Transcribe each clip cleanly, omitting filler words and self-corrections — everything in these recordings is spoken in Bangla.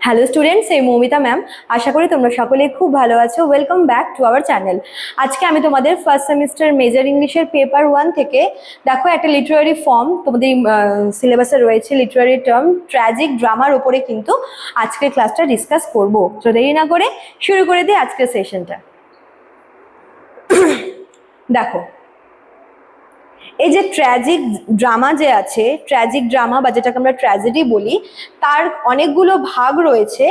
হ্যালো স্টুডেন্টস, এই মৌমিতা ম্যাম। আশা করি তোমরা সকলেই খুব ভালো আছো। Welcome back to our channel. আজকে আমি তোমাদের ফার্স্ট সেমিস্টার মেজর ইংলিশের পেপার 1 থেকে দেখো একটা লিটারারি ফর্ম তোমাদের সিলেবাসে রয়েছে, লিটারারি টার্ম ট্র্যাজিক ড্রামার উপরে কিন্তু আজকের ক্লাসটা ডিসকাস করবো। তো দেরি না করে শুরু করে দিই আজকের সেশনটা। দেখো, এই যে ট্র্যাজিক ড্রামা যে আছে, ট্র্যাজিক ড্রামা বা যেটাকে আমরা ট্র্যাজেডি বলি, তার অনেকগুলো ভাগ রয়েছে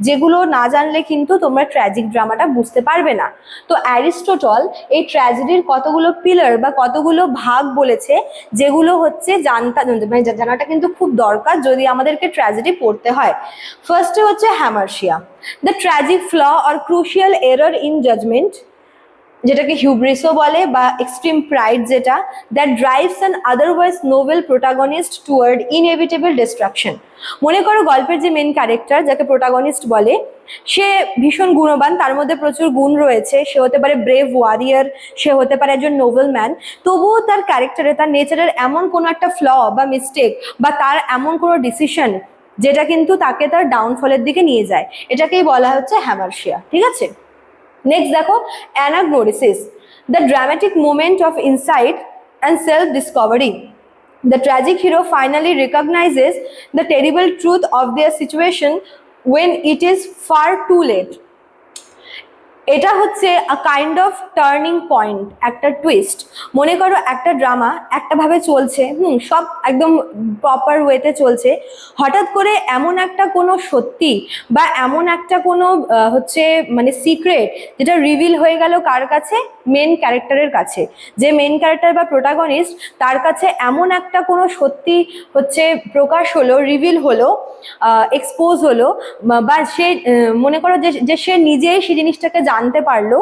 যেগুলো না জানলে কিন্তু তোমরা ট্র্যাজিক ড্রামাটা বুঝতে পারবে না। তো অ্যারিস্টটল এই ট্র্যাজেডির কতগুলো পিলার বা কতগুলো ভাগ বলেছে, যেগুলো হচ্ছে জানাটা কিন্তু খুব দরকার যদি আমাদেরকে ট্র্যাজেডি পড়তে হয়। ফার্স্টে হচ্ছে hamartia, the tragic flaw or crucial error in judgement, যেটাকে হিউব্রিসও বলে বা এক্সট্রিম প্রাইড, যেটা that drives an otherwise noble protagonist toward inevitable destruction. মনে করো গল্পের যে মেন ক্যারেক্টার, যাকে প্রোটাগনিস্ট বলে, সে ভীষণ গুণবান, তার মধ্যে প্রচুর গুণ রয়েছে। সে হতে পারে ব্রেভ ওয়ারিয়ার, সে হতে পারে একজন নোবেল ম্যান, তবুও তার ক্যারেক্টারে, তার নেচারের এমন কোনো একটা ফ্ল বা মিস্টেক বা তার এমন কোনো ডিসিশন যেটা কিন্তু তাকে তার ডাউনফলের দিকে নিয়ে যায়, এটাকেই বলা হচ্ছে হ্যামার্শিয়া। ঠিক আছে, নেক্সট দেখো anagnorisis, the dramatic moment of insight and self discovery. The tragic hero finally recognizes the terrible truth of their situation when it is far too late. এটা হচ্ছে আ কাইন্ড অফ টার্নিং পয়েন্ট, একটা টুইস্ট। মনে করো একটা ড্রামা একটা ভাবে চলছে, সব একদম প্রপার ওয়েতে চলছে, হঠাৎ করে এমন একটা কোনো সত্যি বা এমন একটা কোনো হচ্ছে মানে সিক্রেট যেটা রিভিল হয়ে গেল কার কাছে? মেন ক্যারেক্টারের কাছে। যে মেন ক্যারেক্টার বা প্রোটাগনিস্ট, তার কাছে এমন একটা কোনো সত্যি হচ্ছে প্রকাশ হলো, রিভিল হলো, এক্সপোজ হলো, বা সে মনে করো যে সে নিজেই সেই জিনিসটাকে জানতে পারলো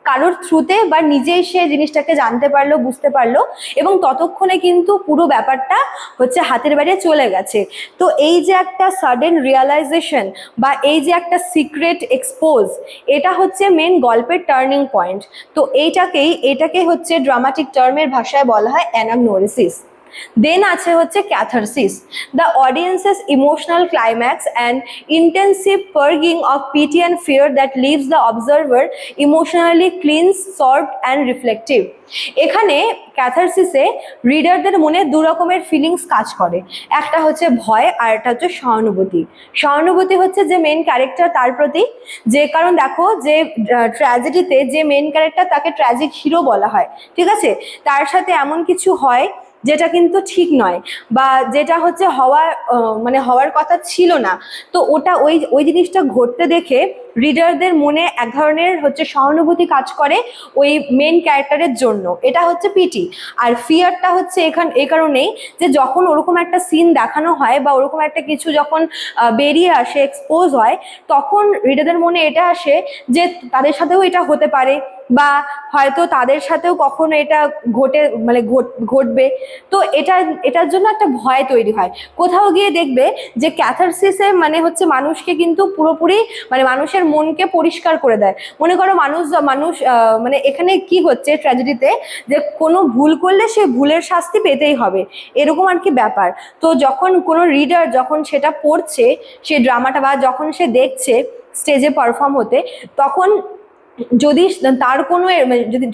কারোর থ্রুতে, বা নিজেই সে জিনিসটাকে জানতে পারলো, বুঝতে পারলো, এবং ততক্ষণে কিন্তু পুরো ব্যাপারটা হচ্ছে হাতের বাইরে চলে গেছে। তো এই যে একটা সাডেন রিয়ালাইজেশন বা এই যে একটা সিক্রেট এক্সপোজ, এটা হচ্ছে মেন গল্পের টার্নিং পয়েন্ট। তো এটাকে হচ্ছে ড্রামাটিক টার্মের ভাষায় বলা হয় অ্যানাগনোরিসিস। দেন আছে হচ্ছে catharsis, the audience's emotional climax and intensive purging of pity and fear that leaves the observer emotionally cleanse, solved and reflective. এখানে ক্যাথারসিসে রিডারদের মনে দু রকমের ফিলিংস কাজ করে, একটা হচ্ছে ভয় আর একটা হচ্ছে সহানুভূতি। সহানুভূতি হচ্ছে যে মেন ক্যারেক্টার তার প্রতি, যে কারণ দেখো যে ট্র্যাজেডিতে যে মেন ক্যারেক্টার তাকে ট্র্যাজিক হিরো বলা হয়, ঠিক আছে, তার সাথে এমন কিছু হয় যেটা কিন্তু ঠিক নয়, বা যেটা হচ্ছে হওয়ার কথা ছিল না। তো ওটা ওই জিনিসটা ঘটতে দেখে রিডারদের মনে এক ধরনের হচ্ছে সহানুভূতি কাজ করে ওই মেন ক্যারেক্টারের জন্য, এটা হচ্ছে পিটি। আর ফিয়ারটা হচ্ছে এই কারণেই যে যখন ওরকম একটা সিন দেখানো হয় বা ওরকম একটা কিছু যখন বেরিয়ে আসে, এক্সপোজ হয়, তখন রিডারদের মনে এটা আসে যে তাদের সাথেও এটা হতে পারে, বা হয়তো তাদের সাথেও কখনো এটা ঘটবে। তো এটার জন্য একটা ভয় তৈরি হয়। কোথাও গিয়ে দেখবে যে ক্যাথারসিসে মানে হচ্ছে মানুষকে কিন্তু পুরোপুরি মানে মানুষের মনকে পরিষ্কার করে দেয়। মনে করো মানুষ মানে এখানে কি হচ্ছে ট্র্যাজেডিতে, যে কোনো ভুল করলে সে ভুলের শাস্তি পেতেই হবে, এরকম আর কি ব্যাপার। তো যখন কোনো রিডার যখন সেটা পড়ছে, সে ড্রামাটা, বা যখন সে দেখছে স্টেজে পারফর্ম হতে, তখন যদি তার কোনো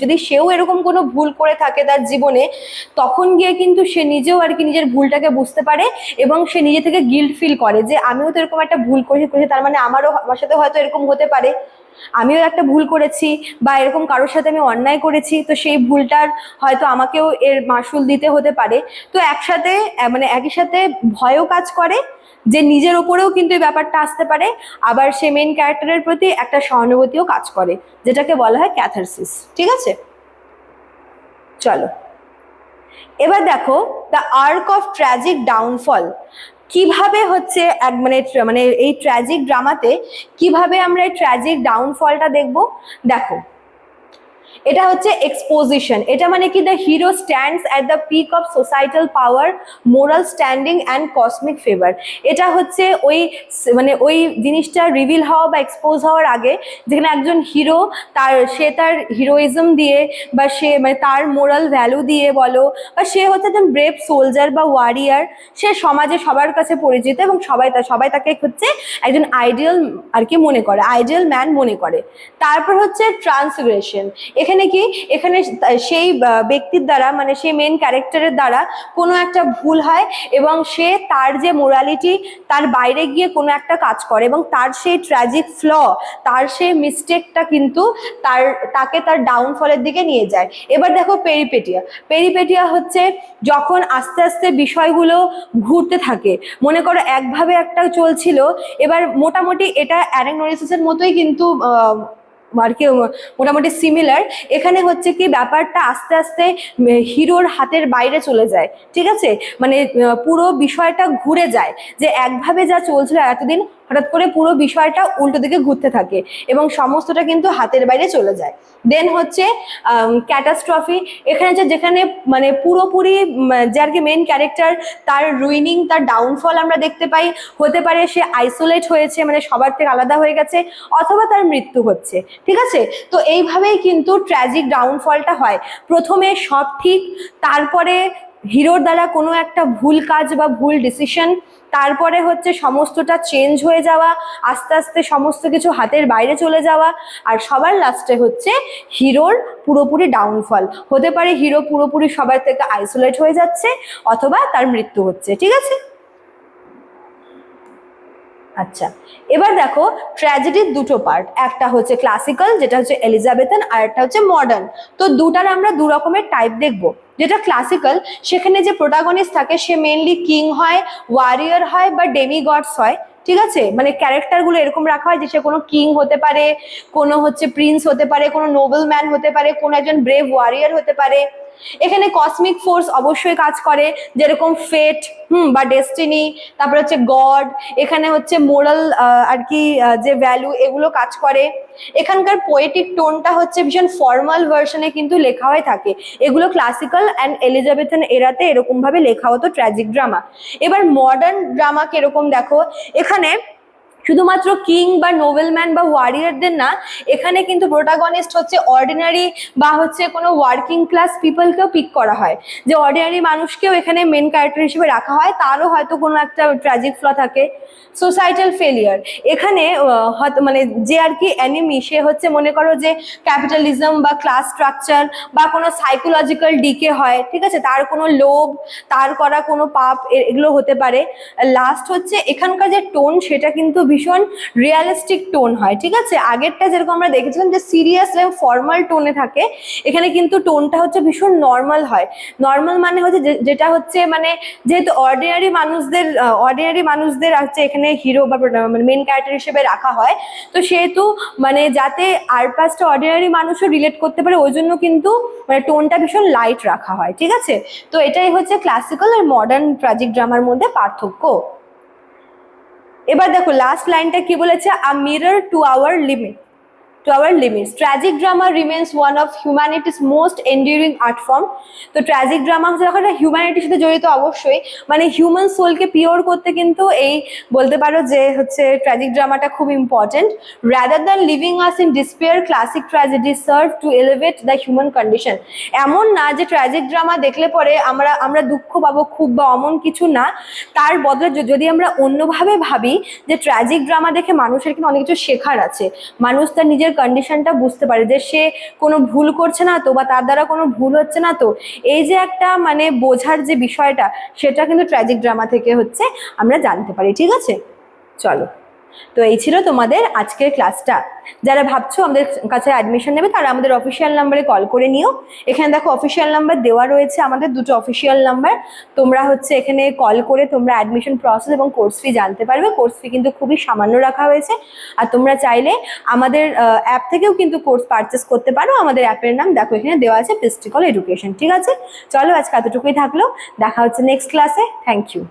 যদি সেও এরকম কোনো ভুল করে থাকে তার জীবনে, তখন গিয়ে কিন্তু সে নিজেও আর কি নিজের ভুলটাকে বুঝতে পারে, এবং সে নিজে থেকে গিল্ট ফিল করে যে আমিও তো এরকম একটা ভুল করেছি, তার মানে আমার সাথে হয়তো এরকম হতে পারে, আমিও একটা ভুল করেছি, বা এরকম কারোর সাথে আমি অন্যায় করেছি, তো সেই ভুলটার হয়তো আমাকেও এর মাসুল দিতে হতে পারে। তো একই সাথে ভয়ও কাজ করে যে নিজের ওপরেও কিন্তু এই ব্যাপারটা আসতে পারে, আবার সে মেন ক্যারেক্টারের প্রতি একটা সহানুভূতিও কাজ করে, যেটাকে বলা হয় ক্যাথারসিস। ঠিক আছে, চলো এবার দেখো the arc of tragic downfall. কিভাবে হচ্ছে মানে এই ট্র্যাজিক ড্রামাতে কিভাবে আমরা এই ট্র্যাজিক ডাউনফলটা দেখবো। দেখো, এটা হচ্ছে এক্সপোজিশন। এটা মানে কি, the hero stands at the peak of societal power, moral standing and cosmic favour. এটা হচ্ছে ওই মানে ওই জিনিসটা রিভিল হওয়া বা এক্সপোজ হওয়ার আগে, যেখানে একজন হিরো সে তার হিরোইজম দিয়ে বা সে মানে তার মোরাল ভ্যালু দিয়ে বলো, বা সে হচ্ছে একজন ব্রেভ সোলজার বা ওয়ারিয়ার, সে সমাজে সবার কাছে পরিচিত এবং সবাই তাকে হচ্ছে একজন আইডিয়াল আর কি মনে করে, আইডিয়াল ম্যান মনে করে। তারপর হচ্ছে ট্রান্সগ্রেশন। এখানে কি, এখানে সেই ব্যক্তির দ্বারা মানে সেই মেন ক্যারেক্টারের দ্বারা কোনো একটা ভুল হয় এবং সে তার যে মোরালিটি তার বাইরে গিয়ে কোনো একটা কাজ করে এবং তার সেই ট্র্যাজিক ফ্ল, তার সেই মিস্টেকটা কিন্তু তাকে তার ডাউনফলের দিকে নিয়ে যায়। এবার দেখো পেরিপেটিয়া। পেরিপেটিয়া হচ্ছে যখন আস্তে আস্তে বিষয়গুলো ঘুরতে থাকে, মনে করো একভাবে একটা চলছিল, এবার মোটামুটি এটা অ্যানাগনোরিসিসের মতোই কিন্তু আর কি মোটামুটি সিমিলার। এখানে হচ্ছে কি ব্যাপারটা আস্তে আস্তে হিরোর হাতের বাইরে চলে যায়, ঠিক আছে, মানে পুরো বিষয়টা ঘুরে যায়, যে একভাবে যা চলছিল এতদিন হঠাৎ করে পুরো বিষয়টা উল্টো দিকে ঘুরতে থাকে এবং সমস্তটা কিন্তু হাতের বাইরে চলে যায়। দেন হচ্ছে ক্যাটাস্ট্রফি। এখানে যেখানে মানে পুরোপুরি যে আর কি মেন ক্যারেক্টার তার রুইনিং, তার ডাউনফল আমরা দেখতে পাই। হতে পারে সে আইসোলেট হয়েছে, মানে সবার থেকে আলাদা হয়ে গেছে, অথবা তার মৃত্যু হচ্ছে, ঠিক আছে। তো এইভাবেই কিন্তু ট্র্যাজিক ডাউনফলটা হয়। প্রথমে সব ঠিক, তারপরে হিরোর দ্বারা কোনো একটা ভুল কাজ বা ভুল ডিসিশন, তারপরে হচ্ছে সমস্তটা চেঞ্জ হয়ে যাওয়া, আস্তে আস্তে সমস্ত কিছু হাতের বাইরে চলে যাওয়া, আর সবার লাস্টে হচ্ছে হিরোর পুরোপুরি ডাউনফল। হতে পারে হিরো পুরোপুরি সবার থেকে আইসোলেট হয়ে যাচ্ছে, অথবা তার মৃত্যু হচ্ছে, ঠিক আছে। আচ্ছা, এবার দেখো ট্র্যাজেডির দুটো পার্ট, একটা হচ্ছে ক্লাসিক্যাল যেটা হচ্ছে এলিজাবেথান, আর একটা হচ্ছে মডার্ন। তো দুটার আমরা দু রকমের টাইপ দেখবো। যেটা ক্লাসিক্যাল, সেখানে যে প্রোটাগনিস্ট থাকে সে মেনলি কিং হয়, ওয়ারিয়ার হয় বা ডেমিগডস হয়, ঠিক আছে। মানে ক্যারেক্টারগুলো এরকম রাখা হয় যে সে কোনো কিং হতে পারে, কোনো হচ্ছে প্রিন্স হতে পারে, কোনো নোবেল ম্যান হতে পারে, কোনো একজন ব্রেভ ওয়ারিয়ার হতে পারে। এখানে কসমিক ফোর্স অবশ্যই কাজ করে, যেরকম ফেট বা ডেস্টিনি, তারপরে হচ্ছে গড, এখানে হচ্ছে মোরাল আর কি যে ভ্যালু, এগুলো কাজ করে। এখানকার পোয়েটিক টোনটা হচ্ছে ভীষণ ফর্মাল ভার্সনে কিন্তু লেখা হয়ে থাকে। এগুলো ক্লাসিক্যাল অ্যান্ড এলিজাবেথান এরাতে এরকম ভাবে লেখা হতো ট্র্যাজিক ড্রামা। এবার মডার্ন ড্রামা কিরকম দেখো, এখানে শুধুমাত্র কিং বা নোবেলম্যান বা ওয়ারিয়ারদের না, এখানে কিন্তু প্রোটাগনিস্ট হচ্ছে অর্ডিনারি বা হচ্ছে কোনো ওয়ার্কিং ক্লাস পিপলকেও পিক করা হয়, যে অর্ডিনারি মানুষকেও এখানে মেন ক্যারেক্টার হিসেবে রাখা হয়, তারও হয়তো কোনো একটা ট্র্যাজিক ফ্ল থাকে। সোসাইটাল ফেলিয়ার, এখানে হয়তো মানে যে আর কি অ্যানিমি, সে হচ্ছে মনে করো যে ক্যাপিটালিজম বা ক্লাস স্ট্রাকচার বা কোনো সাইকোলজিক্যাল ডিকে হয়, ঠিক আছে, তার কোনো লোভ, তার করা কোনো পাপ, এগুলো হতে পারে। লাস্ট হচ্ছে এখানকার যে টোন, সেটা কিন্তু ভীষণ রিয়ালিস্টিক টোন হয়, ঠিক আছে। আগেরটা যেরকম আমরা দেখেছিলাম যে সিরিয়াস এবং ফর্মাল টোনে থাকে, এখানে কিন্তু টোনটা হচ্ছে ভীষণ নর্মাল হয়। নর্মাল মানে হচ্ছে যেটা হচ্ছে মানে যেহেতু অর্ডিনারি মানুষদের হচ্ছে এখানে হিরো বা মানে মেন ক্যারেক্টার হিসেবে রাখা হয়, তো সেহেতু মানে যাতে আর পাঁচটা অর্ডিনারি মানুষও রিলেট করতে পারে, ওই জন্য কিন্তু মানে টোনটা ভীষণ লাইট রাখা হয়, ঠিক আছে। তো এটাই হচ্ছে ক্লাসিক্যাল আর মডার্ন ট্র্যাজিক ড্রামার মধ্যে পার্থক্য। এবার দেখো লাস্ট লাইনটা কি বলেছে, a mirror to our limits. Tragic drama remains one of humanity's most enduring art form. তো ট্র্যাজিক ড্রামা হচ্ছে যখন হিউম্যানিটির সাথে জড়িত, অবশ্যই মানে হিউম্যান সোলকে পিওর করতে কিন্তু এই বলতে পারো যে হচ্ছে ট্র্যাজিক ড্রামাটা খুব important. Rather than living us in despair, classic tragedy serve two elevate the human condition. এমন না যে ট্র্যাজিক ড্রামা দেখলে পরে আমরা দুঃখ পাবো খুব বা অমন কিছু না, তার বদলে যদি আমরা অন্যভাবে ভাবি যে ট্র্যাজিক ড্রামা দেখে মানুষের কিন্তু অনেক কিছু শেখার আছে, মানুষ তার নিজের কন্ডিশনটা বুঝতে পারে যে সে কোনো ভুল করছে না তো, বা তার দ্বারা কোনো ভুল হচ্ছে না তো, এই যে একটা মানে বোঝার যে বিষয়টা, সেটা কিন্তু ট্র্যাজিক ড্রামা থেকে হচ্ছে আমরা জানতে পারি, ঠিক আছে। চলো, তো এই ছিল তোমাদের আজকের ক্লাসটা। যারা ভাবছো আমাদের কাছে অ্যাডমিশন নেবে, তারা আমাদের অফিসিয়াল নাম্বারে কল করে নিও। এখানে দেখো অফিসিয়াল নাম্বার দেওয়া রয়েছে, আমাদের দুটো অফিসিয়াল নাম্বার। তোমরা হচ্ছে এখানে কল করে তোমরা অ্যাডমিশন প্রসেস এবং কোর্স ফি জানতে পারবে। কোর্স ফি কিন্তু খুবই সামান্য রাখা হয়েছে, আর তোমরা চাইলে আমাদের অ্যাপ থেকেও কিন্তু কোর্স পারচেস করতে পারো। আমাদের অ্যাপের নাম দেখো এখানে দেওয়া আছে, পিস্টিকল এডুকেশন, ঠিক আছে। চলো আজকে এতটুকুই থাকলো, দেখা হচ্ছে নেক্সট ক্লাসে। Thank you.